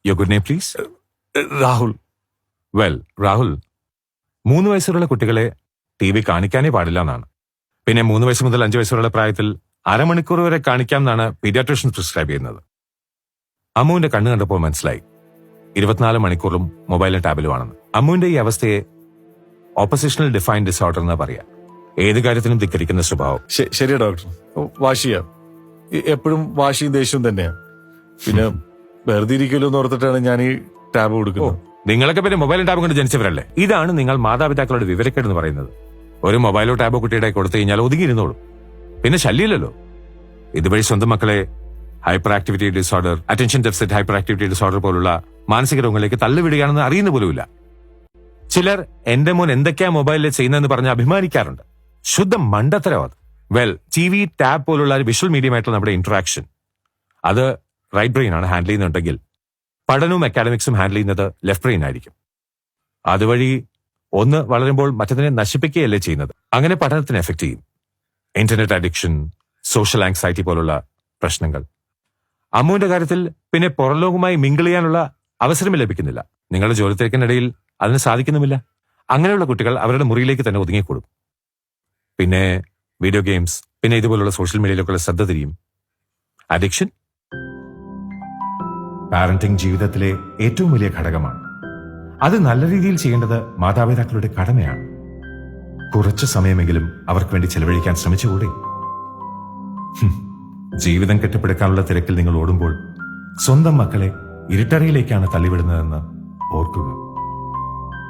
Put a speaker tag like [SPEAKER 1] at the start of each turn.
[SPEAKER 1] Your good name please?
[SPEAKER 2] Rahul.
[SPEAKER 1] Well Rahul, 3 വയസ്സുള്ള കുട്ടികളെ TV കാണിക്കാനേ പാടില്ല എന്നാണ്. പിന്നെ 3 വയസ്സ് മുതൽ 5 വയസ്സുള്ള പ്രായത്തിൽ അരമണിക്കൂർ വരെ കാണിക്കാം എന്നാണ് പീഡിയാട്രീഷ്യൻ പ്രിസ്ക്രൈബ് ചെയ്യുന്നത്. അമ്മുവിന്റെ കണ്ണ് കണ്ടപ്പോൾ മനസ്സിലായി 24 മണിക്കൂറും മൊബൈലും ടാബിലുമാണെന്ന്. അമ്മുവിന്റെ ഈ അവസ്ഥയെ ഓപ്പോസിഷണൽ ഡിഫൈൻഡ് ഡിസോർഡർ എന്ന് പറയാം. ഏത് കാര്യത്തിനും ധിക്കരിക്കുന്ന സ്വഭാവം.
[SPEAKER 2] ശരിയാ ഡോക്ടർ, വാശിയാ, എപ്പോഴും വാശിയും ദേഷ്യവും തന്നെയാ. പിന്നെ വെറുതെ ഇരിക്കുമല്ലോ എന്ന് ഓർത്തിട്ടാണ് ഞാൻ ഈ ടാബ് കൊടുക്കുന്നത്.
[SPEAKER 1] നിങ്ങളൊക്കെ പിന്നെ മൊബൈലും ടാബും കൊണ്ട് ജനിച്ചവരല്ലേ? ഇതാണ് നിങ്ങൾ മാതാപിതാക്കളുടെ വിവരക്കേട് എന്ന് പറയുന്നത്. ഒരു മൊബൈലോ ടാബോ കുട്ടിയുടെ കൊടുത്തു കഴിഞ്ഞാൽ ഒതുങ്ങിയിരുന്നോളൂ, പിന്നെ ശല്യമില്ലല്ലോ. ഇതുവഴി സ്വന്തം മക്കളെ hyper activity disorder, attention deficit hyper activity disorder പോലുള്ള മാനസിക രോഗങ്ങളിലേക്ക് തള്ളിവിടുകയാണെന്ന് അറിയുന്ന പോലുമില്ല. ചിലർ എന്റെ മോൻ എന്തൊക്കെയാ മൊബൈലിൽ ചെയ്യുന്നതെന്ന് പറഞ്ഞ് അഭിമാനിക്കാറുണ്ട്. ശുദ്ധ മണ്ടത്തരവാദം. വെൽ, TV, ടാബ് പോലുള്ള വിഷ്വൽ മീഡിയമായിട്ടുള്ള നമ്മുടെ ഇന്ററാക്ഷൻ അത് റൈറ്റ് ബ്രെയിൻ ആണ് ഹാൻഡിൽ ചെയ്യുന്നുണ്ടെങ്കിൽ പഠനവും അക്കാഡമിക്സും ഹാൻഡിൽ ചെയ്യുന്നത് ലെഫ്റ്റ് ബ്രെയിൻ ആയിരിക്കും. അതുവഴി ഒന്ന് വളരുമ്പോൾ മറ്റതിനെ നശിപ്പിക്കുകയല്ലേ ചെയ്യുന്നത്. അങ്ങനെ പഠനത്തിന് എഫക്ട് ചെയ്യും. ഇന്റർനെറ്റ് അഡിക്ഷൻ, സോഷ്യൽ ആങ്സൈറ്റി പോലുള്ള പ്രശ്നങ്ങൾ. അമ്മുവിന്റെ കാര്യത്തിൽ പിന്നെ പുറംലോകവുമായി മിങ്കിൾ ചെയ്യാനുള്ള അവസരം ലഭിക്കുന്നില്ല. നിങ്ങളുടെ ജോലി തിരക്കിനിടയിൽ അതിന് സാധിക്കുന്നുമില്ല. അങ്ങനെയുള്ള കുട്ടികൾ അവരുടെ മുറിയിലേക്ക് തന്നെ ഒതുങ്ങിക്കൂടും. പിന്നെ വീഡിയോ ഗെയിംസ്, പിന്നെ ഇതുപോലുള്ള സോഷ്യൽ മീഡിയയിലേക്കുള്ള ശ്രദ്ധ തിരിയും. അഡിക്ഷൻ പാരന്റിംഗ് ജീവിതത്തിലെ ഏറ്റവും വലിയ ഘടകമാണ്. അത് നല്ല രീതിയിൽ ചെയ്യേണ്ടത് മാതാപിതാക്കളുടെ കടമയാണ്. കുറച്ചു സമയമെങ്കിലും അവർക്ക് വേണ്ടി ചെലവഴിക്കാൻ ശ്രമിച്ചുകൂടെ? ജീവിതം കെട്ടിപ്പടുക്കാനുള്ള തിരക്കിൽ നിങ്ങൾ ഓടുമ്പോൾ സ്വന്തം മക്കളെ ഇരുട്ടറയിലേക്കാണ് തള്ളിവിടുന്നതെന്ന് ഓർക്കുക.